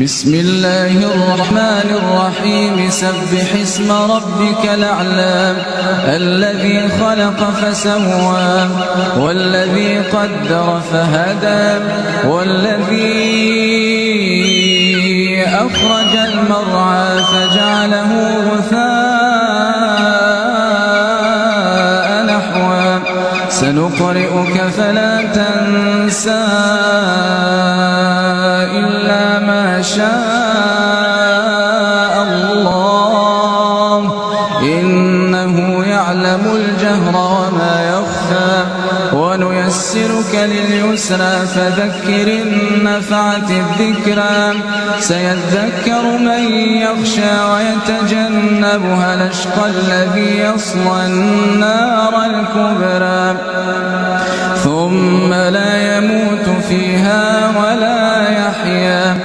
بسم الله الرحمن الرحيم سبح اسم ربك الأعلى الذي خلق فسوى والذي قدر فهدى والذي أخرج المرعى فجعله غثاء نحوا سنقرئك فلا تنسى إلا ما شاء الله إنه يعلم الجهر وما يخفى ونيسرك لليسرى فذكر إن نفعت الذكرى سيذكر من يخشى ويتجنبها الأشقى الذي يصلى النار الكبرى ثم لا يموت فيها ولا يحيا